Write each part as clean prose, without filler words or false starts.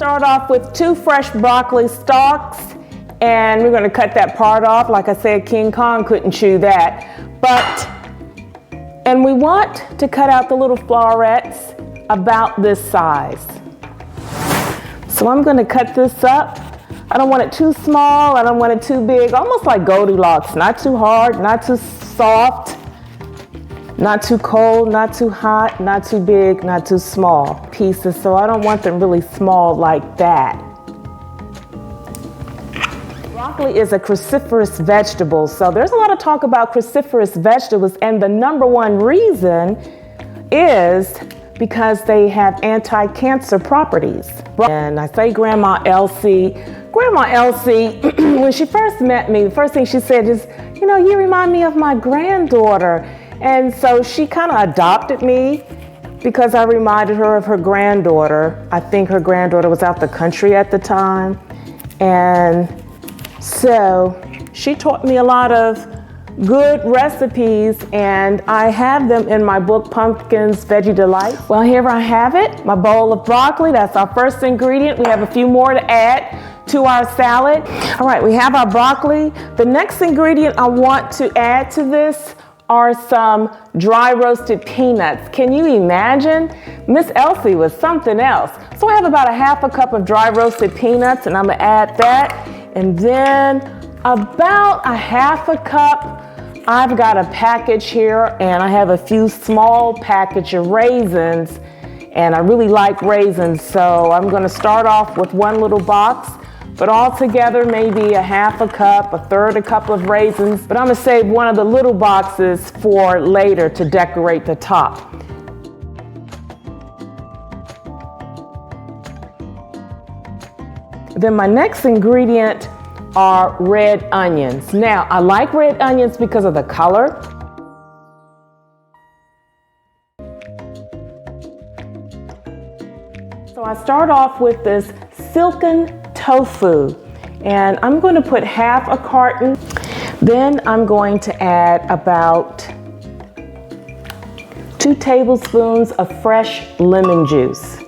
Start off with 2 fresh broccoli stalks, and we're going to cut that part off. Like I said, King Kong couldn't chew that. And we want to cut out the little florets about this size. So I'm going to cut this up. I don't want it too small, I don't want it too big, almost like Goldilocks. Not too hard, not too soft, not too cold, not too hot, not too big, not too small pieces. So I don't want them really small like that. Broccoli is a cruciferous vegetable, so there's a lot of talk about cruciferous vegetables, and the number one reason is because they have anti-cancer properties. And I say Grandma Elsie, when she first met me, the first thing she said is, you know, you remind me of my granddaughter. And so she kind of adopted me because I reminded her of her granddaughter. I think her granddaughter was out the country at the time. And so she taught me a lot of good recipes, and I have them in my book, Pumpkin's Veggie Delight. Well, here I have it, my bowl of broccoli. That's our first ingredient. We have a few more to add to our salad. All right, we have our broccoli. The next ingredient I want to add to this are some dry roasted peanuts. Can you imagine? Miss Elsie was something else. So I have about a half a cup of dry roasted peanuts, and I'm gonna add that. And then about a half a cup, I've got a package here, and I have a few small package of raisins, and I really like raisins, so I'm gonna start off with one little box, but altogether maybe a half a cup, a third a cup of raisins, but I'm gonna save one of the little boxes for later to decorate the top. Then my next ingredient are red onions. Now, I like red onions because of the color. So I start off with this silken tofu, and I'm going to put half a carton. Then I'm going to add about 2 tablespoons of fresh lemon juice.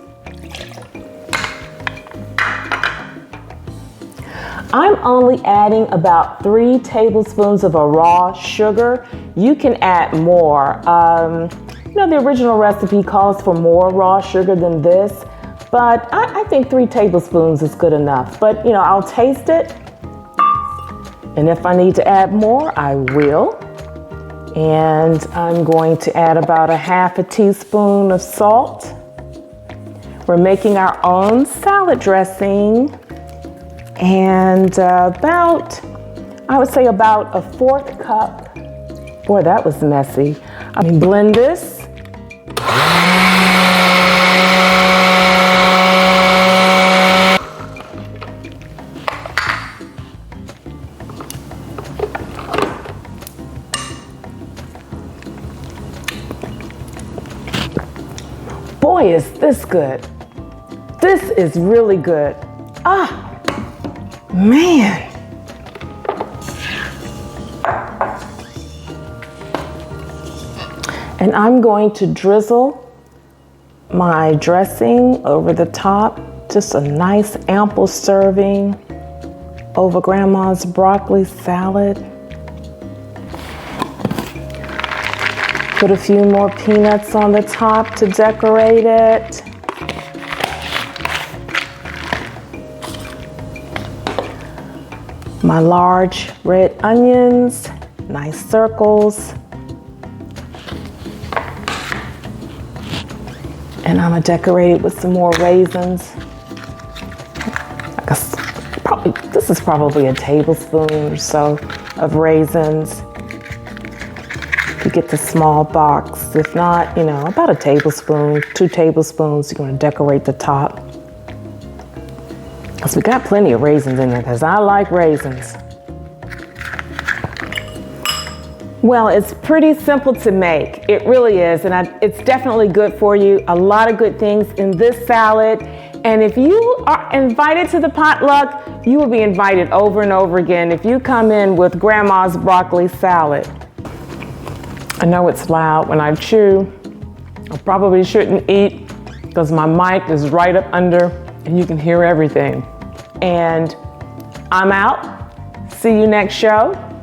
I'm only adding about 3 tablespoons of a raw sugar. You can add more. You know, the original recipe calls for more raw sugar than this, but I think 3 tablespoons is good enough. But, you know, I'll taste it, and if I need to add more, I will. And I'm going to add about a half a teaspoon of salt. We're making our own salad dressing. And I would say about a 1/4 cup. Boy, that was messy. Blend this. Boy, is this good. This is really good. Man. And I'm going to drizzle my dressing over the top. Just a nice ample serving over Grandma's broccoli salad. Put a few more peanuts on the top to decorate it. My large red onions, nice circles. And I'm gonna decorate it with some more raisins. This is probably a tablespoon or so of raisins. You get the small box. If not, you know, about a tablespoon, 2 tablespoons, you're gonna decorate the top. Because we got plenty of raisins in there, because I like raisins. Well, it's pretty simple to make. It really is, and it's definitely good for you. A lot of good things in this salad. And if you are invited to the potluck, you will be invited over and over again if you come in with Grandma's broccoli salad. I know it's loud when I chew. I probably shouldn't eat because my mic is right up under and you can hear everything. And I'm out. See you next show.